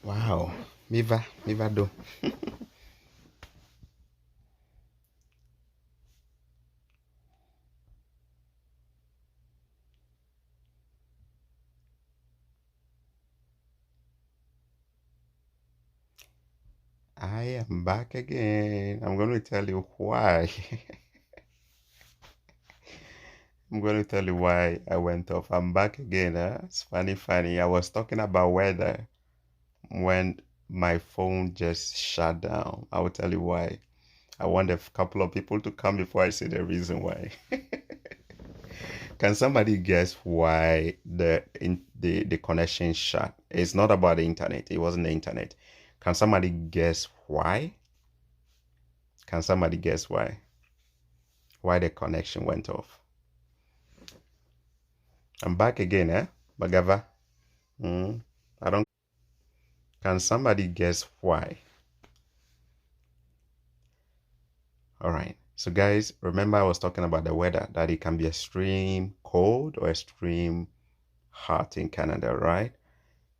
Wow, miva do. I am back again. I'm going to tell you why. I'm going to tell you why I went off. I'm back again. Huh? It's funny. I was talking about weather when my phone just shut down. I will tell you why. I want a couple of people to come before I say the reason why. Can somebody guess why the connection shut? It's not about the internet. It wasn't the internet. Can somebody guess why? Can somebody guess why? Why the connection went off? I'm back again, eh? Bagava. I don't. Can somebody guess why? All right. So, guys, remember I was talking about the weather, that it can be extreme cold or extreme hot in Canada, right?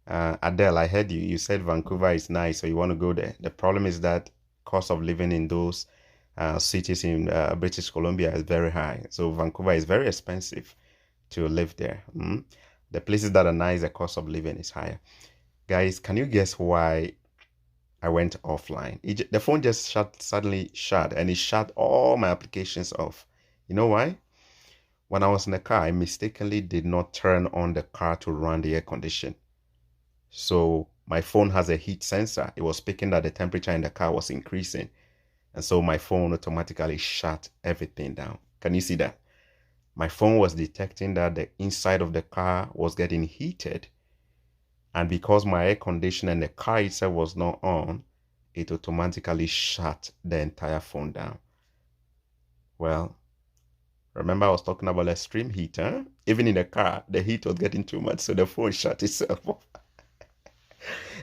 Adele, I heard you. You said Vancouver is nice, so you want to go there. The problem is that cost of living in those cities in British Columbia is very high. So Vancouver is very expensive to live there. The places that are nice, the cost of living is higher. Guys, can you guess why I went offline? The phone just suddenly shut, and it shut all my applications off. You know why? When I was in the car, I mistakenly did not turn on the car to run the air condition. So my phone has a heat sensor. It was picking that the temperature in the car was increasing. And so my phone automatically shut everything down. Can you see that? My phone was detecting that the inside of the car was getting heated. And because my air conditioner and the car itself was not on, it automatically shut the entire phone down. Well, remember I was talking about extreme heat, huh? Even in the car, the heat was getting too much, so the phone shut itself off.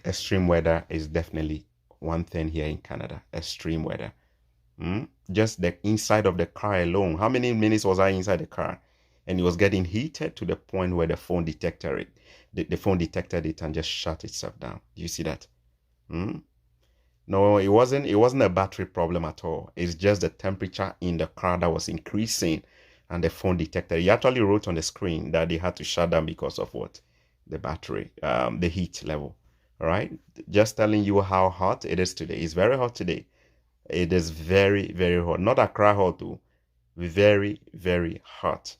Extreme weather is definitely one thing here in Canada. Extreme weather. Just the inside of the car alone. How many minutes was I inside the car? And it was getting heated to the point where the phone detected it. The phone detected it and just shut itself down. Do you see that? Hmm? No, it wasn't. It wasn't a battery problem at all. It's just the temperature in the car that was increasing, and the phone detected. He actually wrote on the screen that they had to shut down because of what? The battery, the heat level. All right. Just telling you how hot it is today. It's very hot today. It is very hot. Not Accra hot too. Very hot.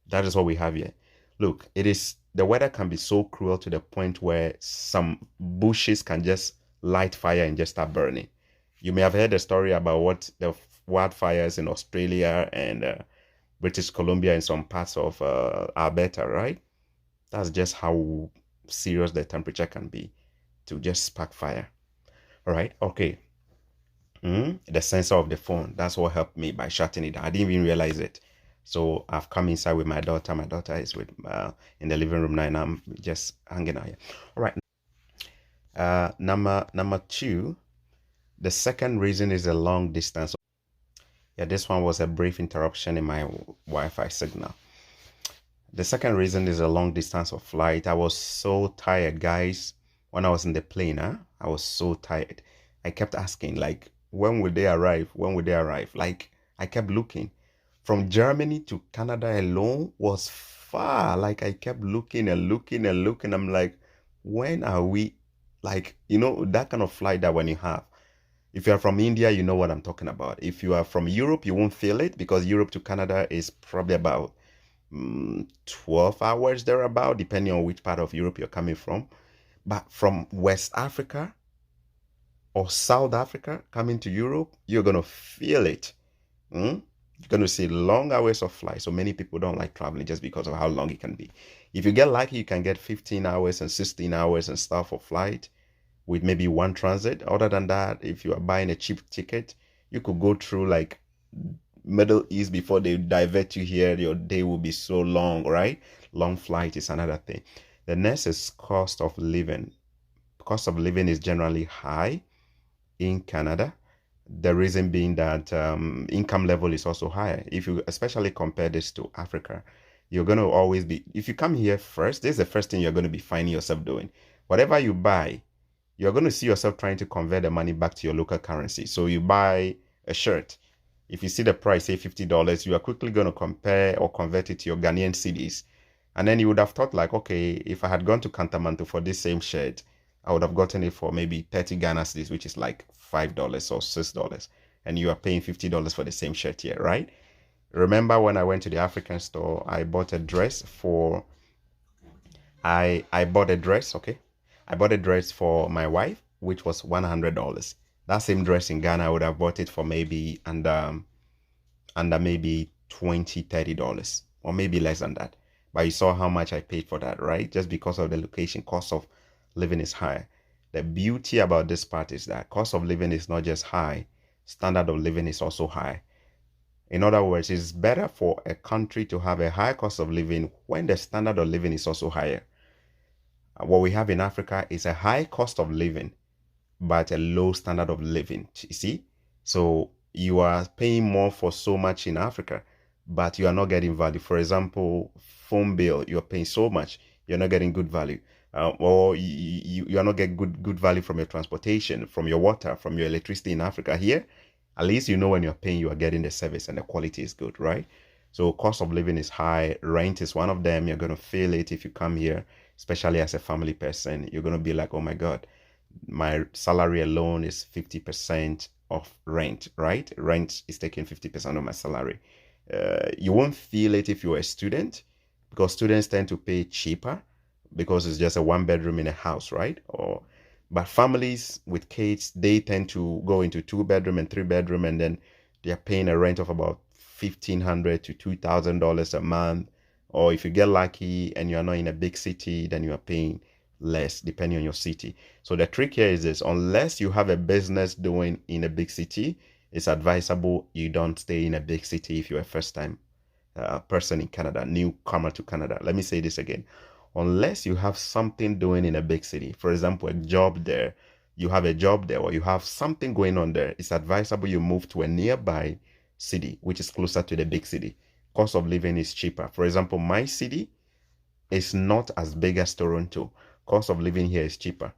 That is what we have here. Look, it is the weather can be so cruel to the point where some bushes can just light fire and just start burning. You may have heard the story about what the wildfires in Australia and British Columbia and some parts of Alberta, right? That's just how serious the temperature can be to just spark fire. All right, okay. The sensor of the phone. That's what helped me by shutting it down. I didn't even realize it. So I've come inside with my daughter. My daughter is with in the living room now, and I'm just hanging out here. All right. Number two. The second reason is a long distance. Yeah, this one was a brief interruption in my Wi-Fi signal. The second reason is a long distance of flight. I was so tired, guys. When I was in the plane, I was so tired. I kept asking, like, when will they arrive? When will they arrive? Like, I kept looking. From Germany to Canada alone was far. Like, I kept looking and looking and looking. I'm like, when are we? Like, that kind of flight that when you have. If you are from India, you know what I'm talking about. If you are from Europe, you won't feel it because Europe to Canada is probably about 12 hours thereabout, depending on which part of Europe you're coming from. But from West Africa or South Africa coming to Europe, you're going to feel it. You're going to see long hours of flight. So many people don't like traveling just because of how long it can be. If you get lucky, you can get 15 hours and 16 hours and stuff for flight with maybe one transit. Other than that, if you are buying a cheap ticket, you could go through like Middle East before they divert you here. Your day will be so long, right? Long flight is another thing. The next is cost of living. Cost of living is generally high in Canada. The reason being that income level is also higher. If you especially compare this to Africa, you're going to always be, if you come here first, this is the first thing you're going to be finding yourself doing. Whatever you buy, you're going to see yourself trying to convert the money back to your local currency. So you buy a shirt. If you see the price, say $50, you are quickly going to compare or convert it to your Ghanaian cedis. And then you would have thought like, okay, if I had gone to Kantamanto for this same shirt, I would have gotten it for maybe 30 Ghana cedis, which is like $5 or $6. And you are paying $50 for the same shirt here, right? Remember when I went to the African store, I bought a dress for I bought a dress, okay? I bought a dress for my wife, which was $100. That same dress in Ghana, I would have bought it for maybe under maybe $20, $30, or maybe less than that. But you saw how much I paid for that, right? Just because of the location, cost of living is high. The beauty about this part is that cost of living is not just high, standard of living is also high. In other words, it's better for a country to have a high cost of living when the standard of living is also higher. What we have in Africa is a high cost of living, but a low standard of living. You see? So you are paying more for so much in Africa, but you are not getting value. For example, phone bill, you're paying so much, you're not getting good value. Or you are not getting good value from your transportation, from your water, from your electricity in Africa. Here, at least you know when you're paying, you are getting the service and the quality is good, right? So cost of living is high. Rent is one of them. You're going to feel it if you come here, especially as a family person. You're going to be like, oh my God, my salary alone is 50% of rent, right? Rent is taking 50% of my salary. You won't feel it if you're a student, because students tend to pay cheaper because it's just a one bedroom in a house, right? But families with kids, they tend to go into 2 bedroom and 3 bedroom, and then they're paying a rent of about $1,500 to $2,000 a month. Or if you get lucky and you're not in a big city, then you are paying less depending on your city. So the trick here is this: unless you have a business doing in a big city, it's advisable you don't stay in a big city if you're a first time person in Canada, newcomer to Canada. Let me say this again: unless you have something doing in a big city, for example, a job there, you have a job there, or you have something going on there, it's advisable you move to a nearby city, which is closer to the big city. Cost of living is cheaper. For example, my city is not as big as Toronto. Cost of living here is cheaper.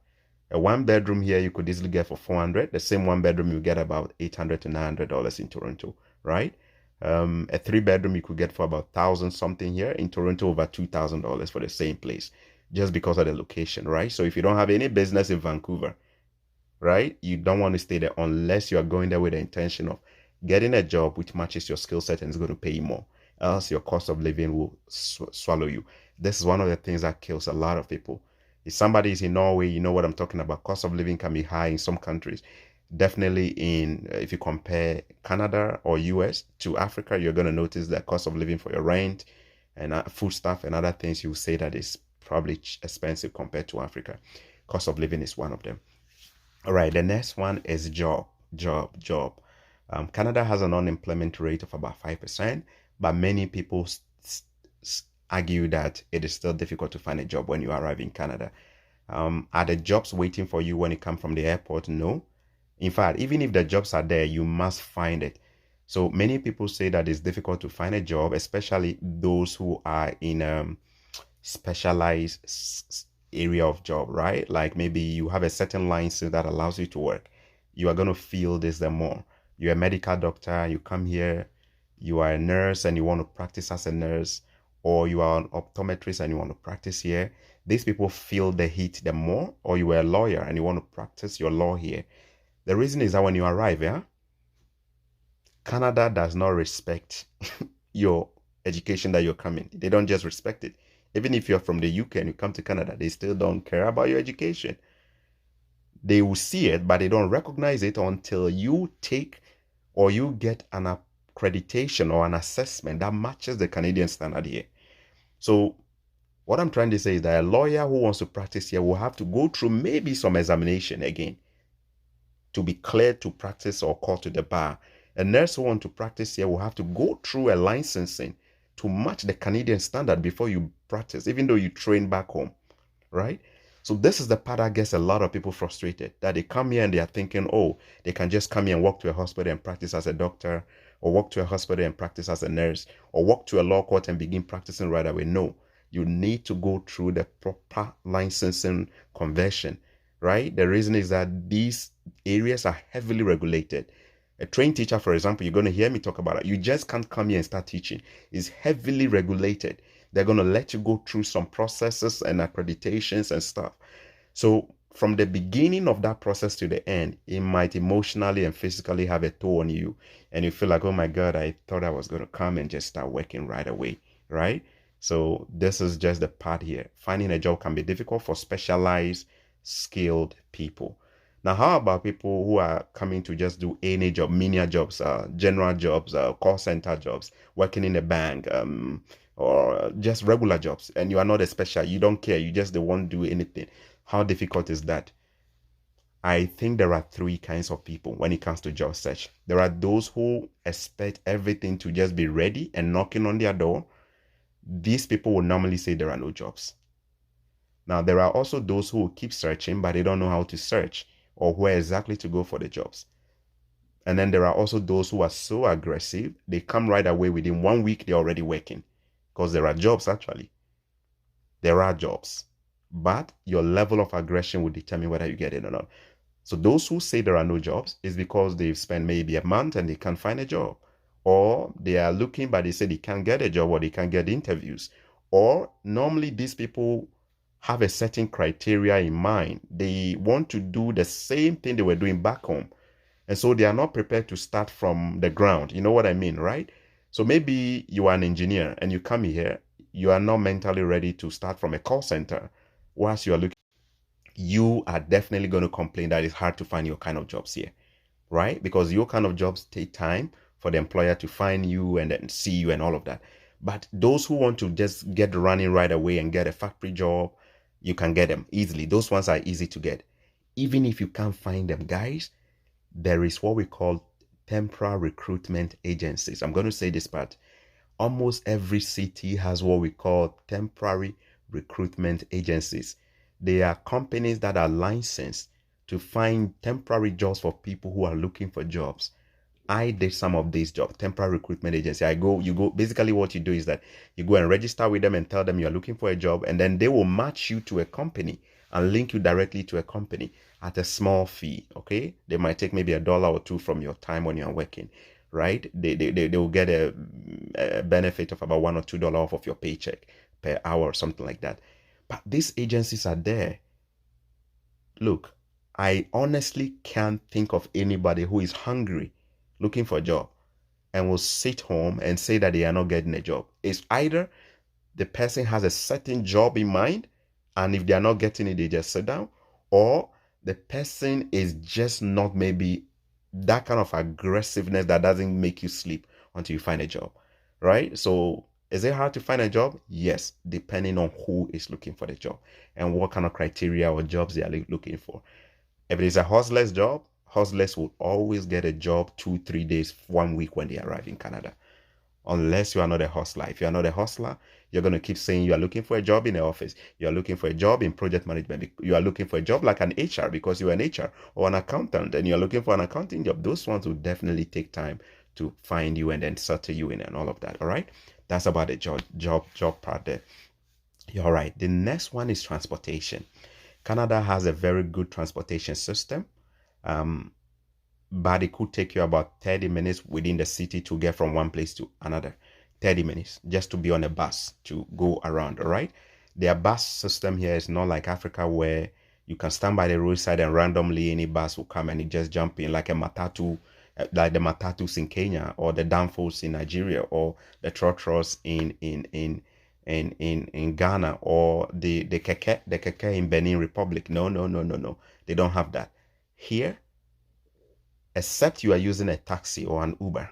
A one bedroom here you could easily get for $400. The same one bedroom you get about $800 to $900 in Toronto, right? A 3 bedroom you could get for about $1,000 something here. In Toronto, over $2,000 for the same place, just because of the location, right? So if you don't have any business in Vancouver, right, you don't want to stay there unless you are going there with the intention of getting a job which matches your skill set and is going to pay you more. Else your cost of living will swallow you. This is one of the things that kills a lot of people. If somebody is in Norway, you know what I'm talking about. Cost of living can be high in some countries. Definitely if you compare Canada or US to Africa, you're going to notice that cost of living for your rent and food stuff and other things, you say that is probably expensive compared to Africa. Cost of living is one of them. All right, the next one is job. Canada has an unemployment rate of about 5%, but many people argue that it is still difficult to find a job when you arrive in Canada. Are the jobs waiting for you when you come from the airport? No. In fact, even if the jobs are there, you must find it. So many people say that it's difficult to find a job, especially those who are in specialized area of job, right? Like maybe you have a certain license that allows you to work. You are going to feel this the more. You're a medical doctor, you come here, you are a nurse and you want to practice as a nurse, or you are an optometrist and you want to practice here. These people feel the heat the more. Or you are a lawyer and you want to practice your law here. The reason is that when you arrive, Canada does not respect your education that you're coming. They don't just respect it. Even if you're from the UK and you come to Canada, they still don't care about your education. They will see it, but they don't recognize it until you take or you get an accreditation or an assessment that matches the Canadian standard here. So what I'm trying to say is that a lawyer who wants to practice here will have to go through maybe some examination again to be cleared to practice or called to the bar. A nurse who wants to practice here will have to go through a licensing to match the Canadian standard before you practice, even though you train back home, right? So this is the part that gets a lot of people frustrated, that they come here and they are thinking, oh, they can just come here and walk to a hospital and practice as a doctor, or walk to a hospital and practice as a nurse, or walk to a law court and begin practicing right away. No, you need to go through the proper licensing conversion right? The reason is that these areas are heavily regulated. A trained teacher, for example, you're going to hear me talk about it. You just can't come here and start teaching. It's heavily regulated. They're going to let you go through some processes and accreditations and stuff. So from the beginning of that process to the end, it might emotionally and physically have a toll on you. And you feel like, oh my God, I thought I was going to come and just start working right away, right? So this is just the part here. Finding a job can be difficult for specialized, skilled people. Now, how about people who are coming to just do any job, menial jobs, general jobs, call center jobs, working in a bank, or just regular jobs, and you are not a special, you don't care, you just don't want to do anything. How difficult is that? I think there are three kinds of people when it comes to job search. There are those who expect everything to just be ready and knocking on their door. These people will normally say there are no jobs. Now, there are also those who will keep searching, but they don't know how to search or where exactly to go for the jobs. And then there are also those who are so aggressive, they come right away within 1 week, they're already working. Because there are jobs, actually. There are jobs. But your level of aggression will determine whether you get it or not. So those who say there are no jobs is because they've spent maybe a month and they can't find a job. Or they are looking, but they say they can't get a job or they can't get interviews. Or normally these people have a certain criteria in mind. They want to do the same thing they were doing back home. And so they are not prepared to start from the ground. You know what I mean, right? So maybe you are an engineer and you come here, you are not mentally ready to start from a call center. Whilst you are looking, you are definitely going to complain that it's hard to find your kind of jobs here, right? Because your kind of jobs take time for the employer to find you and then see you and all of that. But those who want to just get running right away and get a factory job, you can get them easily. Those ones are easy to get. Even if you can't find them, guys, there is what we call temporary recruitment agencies. I'm going to say this part. Almost every city has what we call temporary recruitment agencies. They are companies that are licensed to find temporary jobs for people who are looking for jobs. I did some of these jobs, temporary recruitment agency. You go, basically what you do is that you go and register with them and tell them you're looking for a job, and then they will match you to a company and link you directly to a company at a small fee. Okay. They might take maybe $1 or $2 from your time when you're working, right? They will get a benefit of about $1 or $2 off of your paycheck per hour or something like that. But these agencies are there. Look, I honestly can't think of anybody who is hungry looking for a job and will sit home and say that they are not getting a job. It's either the person has a certain job in mind, and if they are not getting it, they just sit down, or the person is just not maybe that kind of aggressiveness that doesn't make you sleep until you find a job, right? So is it hard to find a job? Yes, depending on who is looking for the job and what kind of criteria or jobs they are looking for. If it is a hustler's job, hustlers will always get a job 2-3 days, 1 week when they arrive in Canada. Unless you are not a hustler. If you are not a hustler, you're going to keep saying you are looking for a job in the office. You are looking for a job in project management. You are looking for a job like an HR because you are an HR, or an accountant and you're looking for an accounting job. Those ones will definitely take time to find you and then settle you in and all of that. All right. That's about the job part there. All right. The next one is transportation. Canada has a very good transportation system. But it could take you about 30 minutes within the city to get from one place to another. 30 minutes just to be on a bus to go around, all right? Their bus system here is not like Africa where you can stand by the roadside and randomly any bus will come and you just jump in like a matatu, like the matatus in Kenya or the danfos in Nigeria or the trotros in Ghana or the keke in Benin Republic. No, no, no, no, no. They don't have that. Here, except you are using a taxi or an Uber,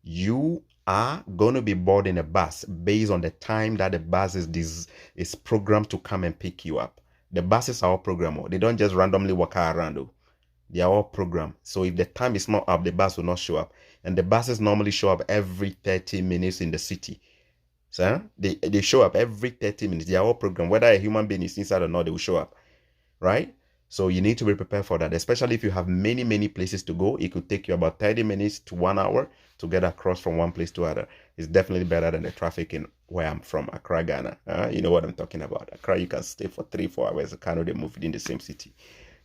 you are going to be boarding a bus based on the time that the bus is programmed to come and pick you up. The buses are all programmed. They don't just randomly walk around. They are all programmed. So if the time is not up, the bus will not show up. And the buses normally show up every 30 minutes in the city. So they show up every 30 minutes. They are all programmed. Whether a human being is inside or not, they will show up. Right? So you need to be prepared for that, especially if you have many, many places to go. It could take you about 30 minutes to 1 hour to get across from one place to other. It's definitely better than the traffic in where I'm from, Accra, Ghana. You know what I'm talking about. Accra, you can stay for 3, 4 hours. Kano, they move within the same city.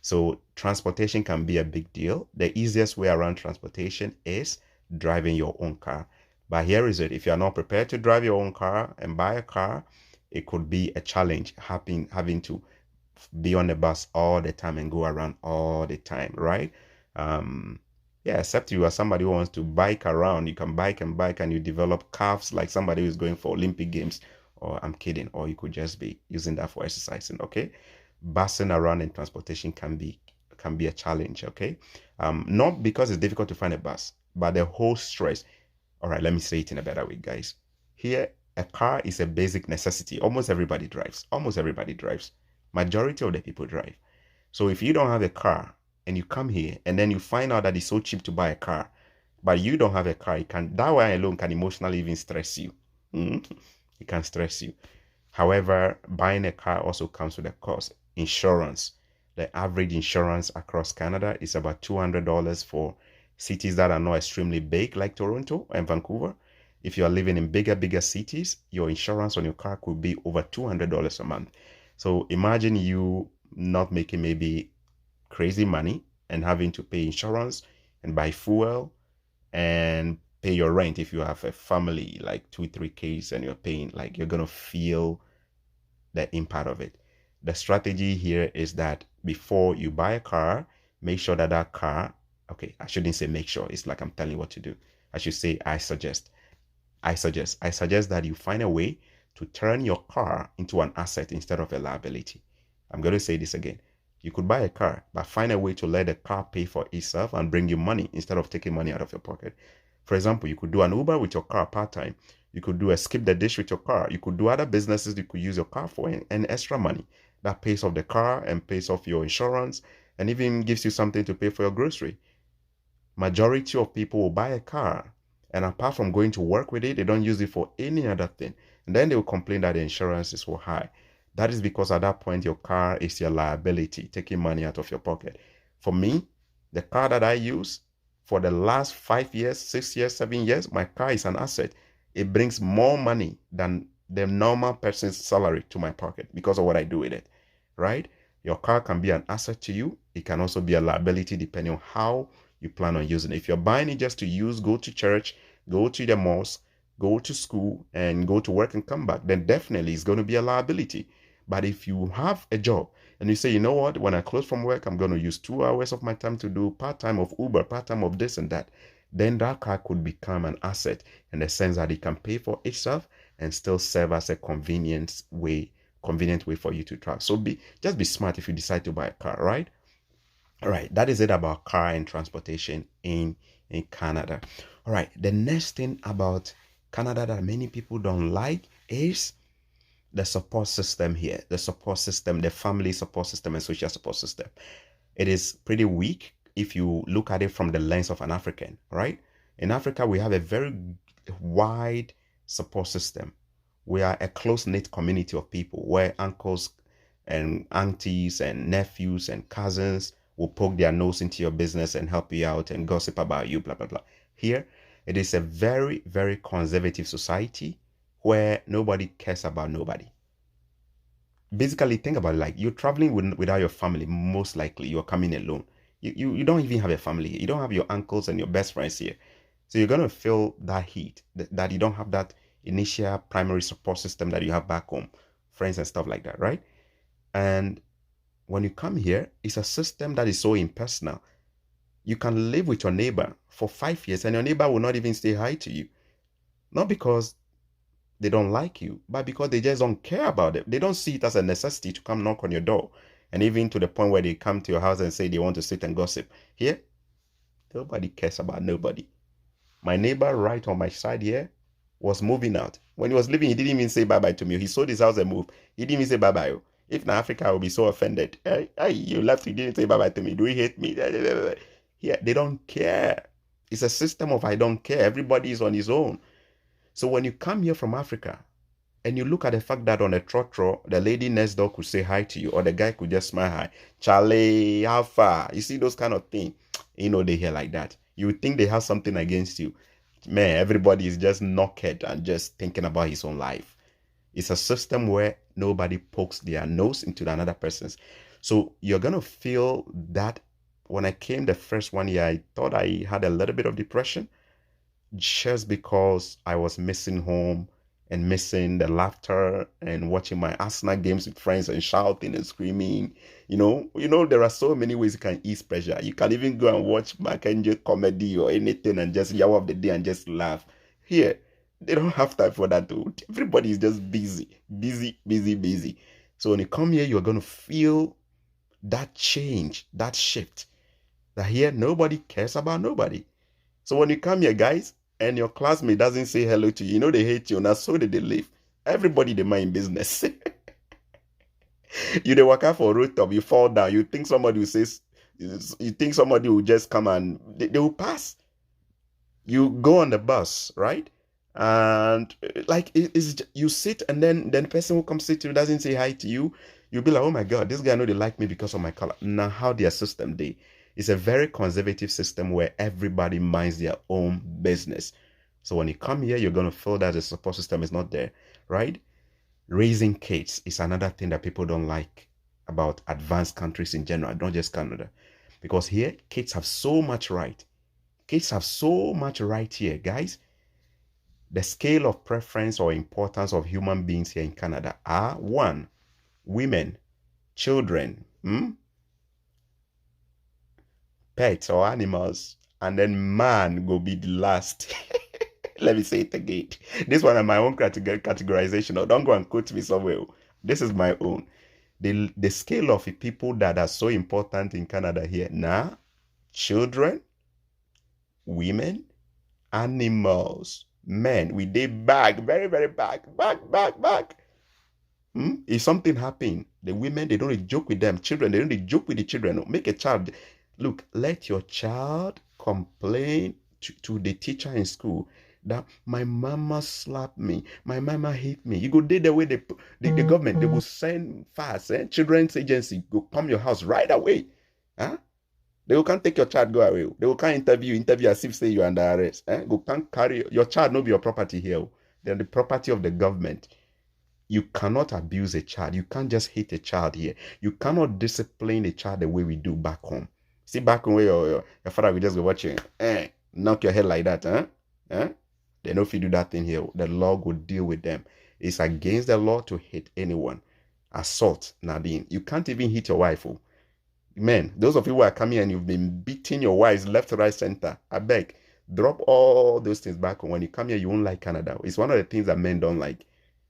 So transportation can be a big deal. The easiest way around transportation is driving your own car. But here is it. If you're not prepared to drive your own car and buy a car, it could be a challenge having to be on the bus all the time and go around all the time, right? Yeah, except you are somebody who wants to bike around. You can bike and bike and you develop calves like somebody who's going for Olympic Games. Or I'm kidding. Or you could just be using that for exercising, okay? Bussing around in transportation can be a challenge, okay? Not because it's difficult to find a bus, but the whole stress. All right, let me say it in a better way, guys. Here, a car is a basic necessity. Almost everybody drives. Almost everybody drives. Majority of the people drive. So if you don't have a car and you come here and then you find out that it's so cheap to buy a car, but you don't have a car, that way alone can emotionally even stress you. It can stress you. However, buying a car also comes with a cost. Insurance. The average insurance across Canada is about $200 for cities that are not extremely big like Toronto and Vancouver. If you are living in bigger cities, your insurance on your car could be over $200 a month. So imagine you not making maybe crazy money and having to pay insurance and buy fuel and pay your rent. If you have a family like 2, 3 kids and you're paying, like, you're gonna feel the impact of it. The strategy here is that before you buy a car, make sure that car, okay, I shouldn't say make sure, it's like I'm telling you what to do. I should say I suggest that you find a way to turn your car into an asset instead of a liability. I'm going to say this again. You could buy a car, but find a way to let the car pay for itself and bring you money instead of taking money out of your pocket. For example, you could do an Uber with your car part-time. You could do a skip the dish with your car. You could do other businesses you could use your car for and extra money that pays off the car and pays off your insurance and even gives you something to pay for your grocery. Majority of people will buy a car, and apart from going to work with it, they don't use it for any other thing. And then they will complain that the insurance is so high. That is because at that point, your car is your liability, taking money out of your pocket. For me, the car that I use for the last 5 years, 6 years, 7 years, my car is an asset. It brings more money than the normal person's salary to my pocket because of what I do with it, right? Your car can be an asset to you. It can also be a liability depending on how you plan on using it. If you're buying it just to use, go to church, go to the mosque, go to school, and go to work and come back, then definitely it's going to be a liability. But if you have a job and you say, you know what, when I close from work, I'm going to use 2 hours of my time to do part-time of Uber, part-time of this and that, then that car could become an asset in the sense that it can pay for itself and still serve as a convenient way for you to travel. So just be smart if you decide to buy a car, right? All right, that is it about car and transportation in Canada. All right, the next thing about Canada that many people don't like is the support system here. The support system, the family support system and social support system. It is pretty weak if you look at it from the lens of an African, right? In Africa, we have a very wide support system. We are a close-knit community of people where uncles and aunties and nephews and cousins will poke their nose into your business and help you out and gossip about you, blah, blah, blah. Here, it is a very, very conservative society where nobody cares about nobody. Basically, think about it, like you're traveling without your family. Most likely, you're coming alone. You don't even have a family. You don't have your uncles and your best friends here. So you're going to feel that heat, that you don't have that initial primary support system that you have back home, friends and stuff like that, right? And when you come here, it's a system that is so impersonal. You can live with your neighbor for 5 years and your neighbor will not even say hi to you. Not because they don't like you, but because they just don't care about it. They don't see it as a necessity to come knock on your door. And even to the point where they come to your house and say they want to sit and gossip. Here, nobody cares about nobody. My neighbor right on my side here was moving out. When he was leaving, he didn't even say bye-bye to me. He sold his house and moved. He didn't even say bye-bye. If in Africa, I would be so offended. Hey, you left, you didn't say bye-bye to me. Do you hate me? Here, they don't care. It's a system of I don't care. Everybody is on his own. So when you come here from Africa And you look at the fact that on a trotro, the lady next door could say hi to you, or the guy could just smile hi. Charlie, how far? You see those kind of things. They hear like that. You would think they have something against you. Man, everybody is just knockered and just thinking about his own life. It's a system where nobody pokes their nose into another person's. So you're going to feel that. When I came the first 1 year, I thought I had a little bit of depression just because I was missing home and missing the laughter and watching my Arsenal games with friends and shouting and screaming. There are so many ways you can ease pressure. You can even go and watch Makenje comedy or anything and just yell off the day and just laugh. Here, they don't have time for that too. Everybody is just busy, busy, busy, busy. So when you come here, you're going to feel that change, that shift. That here, nobody cares about nobody. So when you come here, guys, and your classmate doesn't say hello to you, they hate you, and so did they live. Everybody, they mind business. They work out for a rooftop, you fall down, you think somebody will just come and they will pass. You go on the bus, right? And like you sit, and then the person who comes sit to you doesn't say hi to you. You'll be like, oh my God, this guy know they like me because of my color. Now, how their system they. It's a very conservative system where everybody minds their own business. So when you come here, you're going to feel that the support system is not there, right? Raising kids is another thing that people don't like about advanced countries in general, not just Canada. Because here, kids have so much right. Kids have so much right here, guys. The scale of preference or importance of human beings here in Canada are 1, women, children, pets or animals, and then man will be the last. Let me say it again. This one is my own categorization. Don't go and quote me somewhere. This is my own. The scale of the people that are so important in Canada here now: children, women, animals, men. We dey back, very, very back. If something happen, the women, they don't joke with them. Children, they don't joke with the children. Make a child. Look, let your child complain to the teacher in school that my mama slapped me, my mama hit me. You go there the way the government, they will send fast. Children's agency go come your house right away. They will can't take your child, go away. They will can't interview as if say you're under arrest. Go can't carry your child, no be your property here. They're the property of the government. You cannot abuse a child. You can't just hit a child here. You cannot discipline a child the way we do back home. See, back home where your father will just go watching, knock your head like that, They know if you do that thing here, the law will deal with them. It's against the law to hit anyone. Assault, Nadine. You can't even hit your wife. Men, those of you who are coming and you've been beating your wives left, right, center, I beg, drop all those things back home. When you come here, you won't like Canada. It's one of the things that men don't like.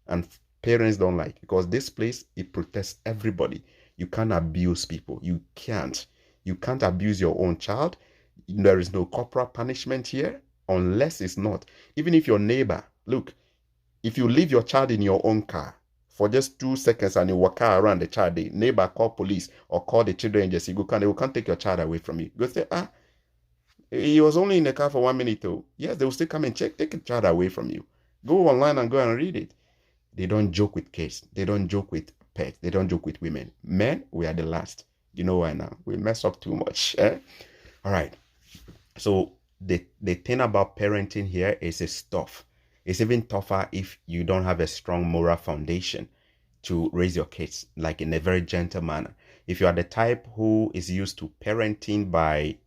And parents don't like, because this place, it protects everybody. You can't abuse people. You can't abuse your own child. There is no corporal punishment here unless it's not. Even if your neighbor, look, if you leave your child in your own car for just 2 seconds and you walk around the child, the neighbor call police or call the children agency, they can't take your child away from you. Go say, he was only in the car for 1 minute though. Yes, they will still come and take the child away from you. Go online and go and read it. They don't joke with kids. They don't joke with pets. They don't joke with women. Men, we are the last. You know why now? We mess up too much. All right. So the thing about parenting here is it's tough. It's even tougher if you don't have a strong moral foundation to raise your kids, like in a very gentle manner. If you are the type who is used to parenting by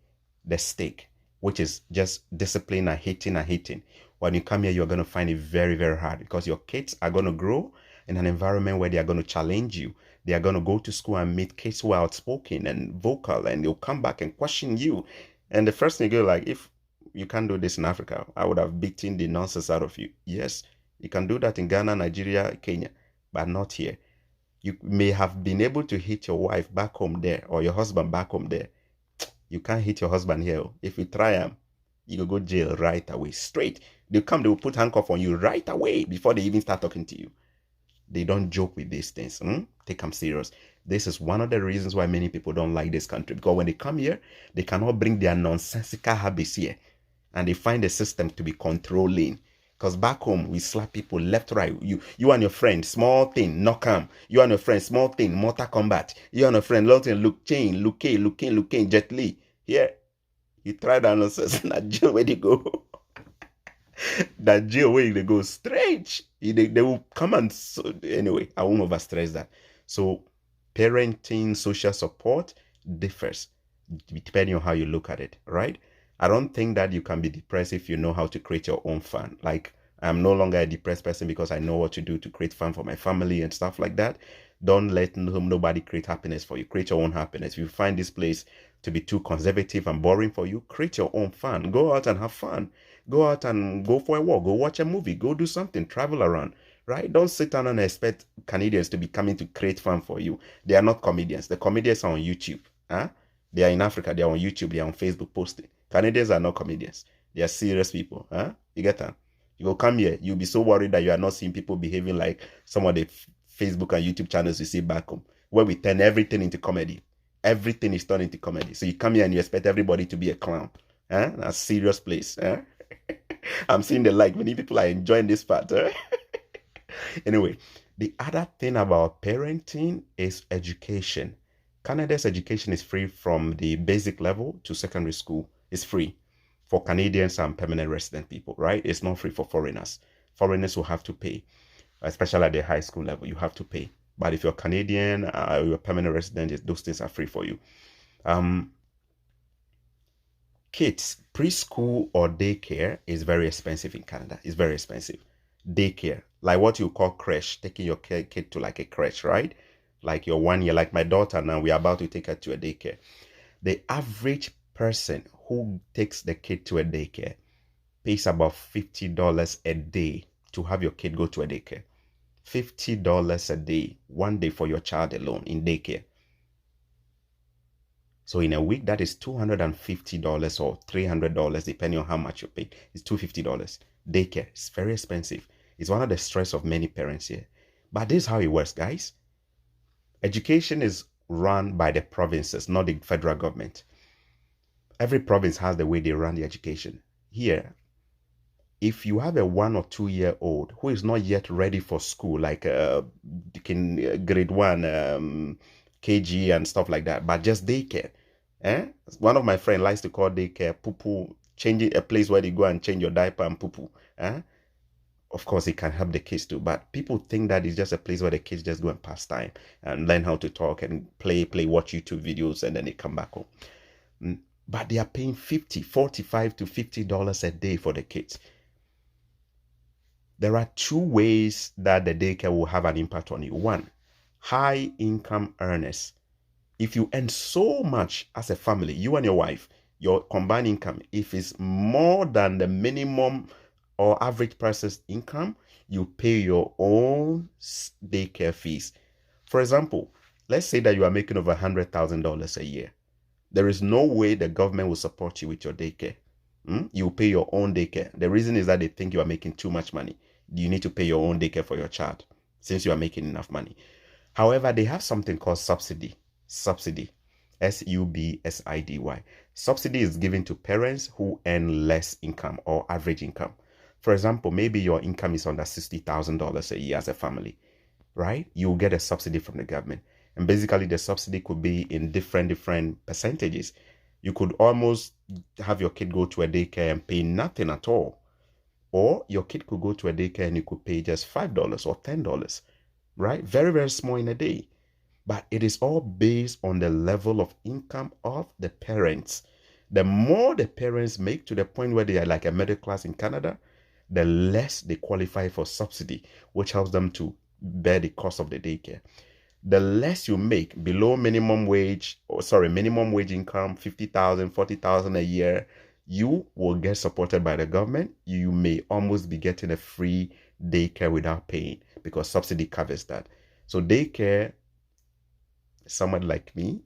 the stick, which is just discipline and hitting, when you come here, you're going to find it very, very hard, because your kids are going to grow in an environment where they are going to challenge you. They are going to go to school and meet kids who are outspoken and vocal, and they'll come back and question you. And the first thing you go like, if you can't do this in Africa, I would have beaten the nonsense out of you. Yes, you can do that in Ghana, Nigeria, Kenya, but not here. You may have been able to hit your wife back home there, or your husband back home there. You can't hit your husband here. If you try him, you will go jail right away, straight. They will put handcuff on you right away before they even start talking to you. They don't joke with these things. Take them serious. This is one of the reasons why many people don't like this country, because when they come here, they cannot bring their nonsensical habits here, and they find the system to be controlling. Because back home, we slap people left, right. You and your friend, small thing, knock him. You and your friend, small thing, Mortal Kombat. You and your friend, long thing, Luke Chain, Luke K, Luke King, Luke King, Jet Li. Here, you try that nonsense, na jail where they go. That jail where they go straight. They will come and, so, anyway, I won't overstress that. So, parenting, social support differs depending on how you look at it, right? I don't think that you can be depressed if you know how to create your own fun. Like, I'm no longer a depressed person because I know what to do to create fun for my family and stuff like that. Don't let nobody create happiness for you. Create your own happiness. If you find this place to be too conservative and boring for you, create your own fun. Go out and have fun. Go out and go for a walk. Go watch a movie. Go do something. Travel around. Right? Don't sit down and expect Canadians to be coming to create fun for you. They are not comedians. The comedians are on YouTube. Huh? They are in Africa. They are on YouTube. They are on Facebook posting. Canadians are not comedians. They are serious people. Huh? You get that? You go come here. You'll be so worried that you are not seeing people behaving like some of the Facebook and YouTube channels you see back home, where we turn everything into comedy. Everything is turned into comedy. So you come here and you expect everybody to be a clown. Huh? A serious place. Huh? I'm seeing the like. Many people are enjoying this part. Huh? Anyway, the other thing about parenting is education. Canada's education is free from the basic level to secondary school. It's free for Canadians and permanent resident people, right? It's not free for foreigners. Foreigners will have to pay, especially at the high school level. You have to pay. But if you're Canadian, you're a permanent resident, those things are free for you. Kids, preschool or daycare is very expensive in Canada. It's very expensive. Daycare, like what you call creche, taking your kid to like a creche, right? Like your 1 year, like my daughter now, we're about to take her to a daycare. The average person who takes the kid to a daycare pays about $50 a day to have your kid go to a daycare. $50 a day, 1 day for your child alone in daycare. So in a week, that is $250 or $300, depending on how much you pay. It's $250. Daycare is very expensive. It's one of the stress of many parents here. But this is how it works, guys. Education is run by the provinces, not the federal government. Every province has the way they run the education. Here, if you have a 1 or 2 year old who is not yet ready for school, like grade 1, KG and stuff like that, but just daycare. One of my friends likes to call daycare poo-poo, changing a place where they go and change your diaper and poo-poo. Of course, it can help the kids too, but people think that it's just a place where the kids just go and pass time and learn how to talk and play, watch YouTube videos, and then they come back home. But they are paying $45 to $50 a day for the kids. There are two ways that the daycare will have an impact on you. One, high income earners. If you earn so much as a family, you and your wife, your combined income, if it's more than the minimum or average person's income, you pay your own daycare fees. For example, let's say that you are making over $100,000 a year. There is no way the government will support you with your daycare. You pay your own daycare. The reason is that they think you are making too much money. You need to pay your own daycare for your child since you are making enough money. However, they have something called subsidy. Subsidy. SUBSIDY. Subsidy is given to parents who earn less income or average income. For example, maybe your income is under $60,000 a year as a family, right? You'll get a subsidy from the government. And basically, the subsidy could be in different percentages. You could almost have your kid go to a daycare and pay nothing at all. Or your kid could go to a daycare and you could pay just $5 or $10, right? Very, very small in a day. But it is all based on the level of income of the parents. The more the parents make to the point where they are like a middle class in Canada, the less they qualify for subsidy, which helps them to bear the cost of the daycare. The less you make below minimum wage income, $50,000, $40,000 a year, you will get supported by the government. You may almost be getting a free daycare without paying because subsidy covers that. So daycare, someone like me,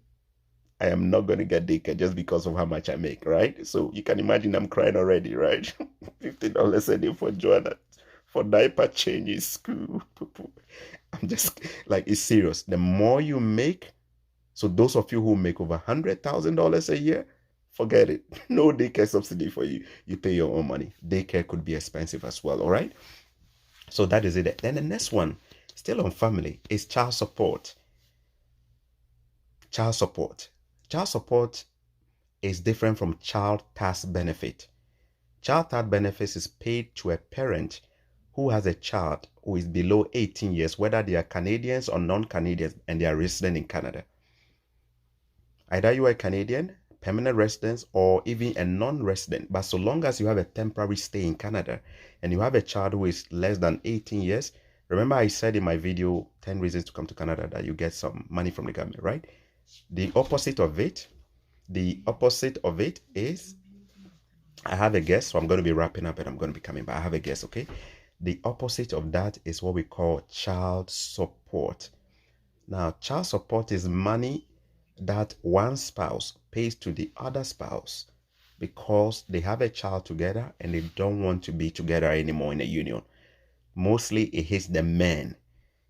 I am not going to get daycare just because of how much I make, right? So you can imagine I'm crying already, right? $50 a day for Joanna for diaper change in school. I'm just like, it's serious. The more you make, so those of you who make over $100,000 a year, Forget it. No daycare subsidy for you. You pay your own money. Daycare could be expensive as well, all right? So that is it. Then the next one, still on family, is child support. Child support. Child support is different from child tax benefit. Child tax benefits is paid to a parent who has a child who is below 18 years, whether they are Canadians or non-Canadians, and they are resident in Canada. Either you are a Canadian, permanent resident, or even a non-resident, but so long as you have a temporary stay in Canada and you have a child who is less than 18 years, remember I said in my video, 10 reasons to come to Canada, that you get some money from the government, right? The opposite of it is, I have a guess, so I'm going to be wrapping up and I'm going to be coming back. I have a guess, okay? The opposite of that is what we call child support. Now, child support is money that one spouse pays to the other spouse because they have a child together and they don't want to be together anymore in a union. Mostly it hits the man.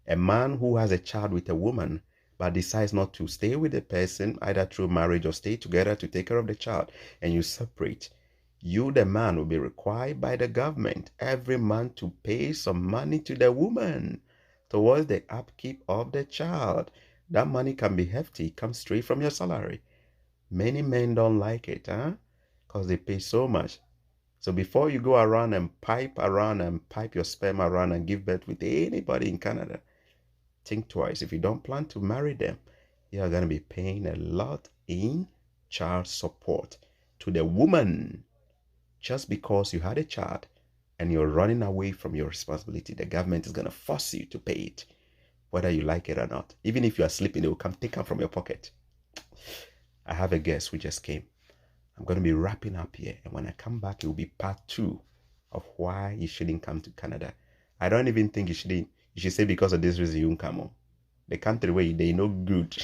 A man who has a child with a woman but decides not to stay with the person either through marriage or stay together to take care of the child, and you separate, you, the man, will be required by the government every month to pay some money to the woman towards the upkeep of the child. That money can be hefty, comes straight from your salary. Many men don't like it, because they pay so much. So before you go around and pipe your sperm around and give birth with anybody in Canada, think twice. If you don't plan to marry them, you are going to be paying a lot in child support to the woman. Just because you had a child and you're running away from your responsibility, the government is going to force you to pay it, whether you like it or not. Even if you are sleeping, they will come take them from your pocket. I have a guest who just came. I'm going to be wrapping up here. And when I come back, it will be part 2 of why you shouldn't come to Canada. I don't even think you should say because of this reason you won't come on. The country where they know good.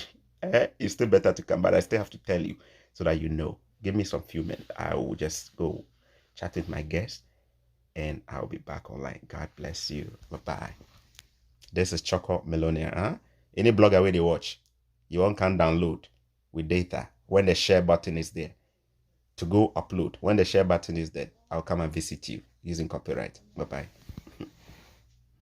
It's still better to come, but I still have to tell you so that you know. Give me some few minutes. I will just go chat with my guest and I'll be back online. God bless you. Bye-bye. This is Choco Millionaire. Any blogger where they watch, you won't can download with data when the share button is there to go upload. When the share button is there, I'll come and visit you using copyright. Bye-bye.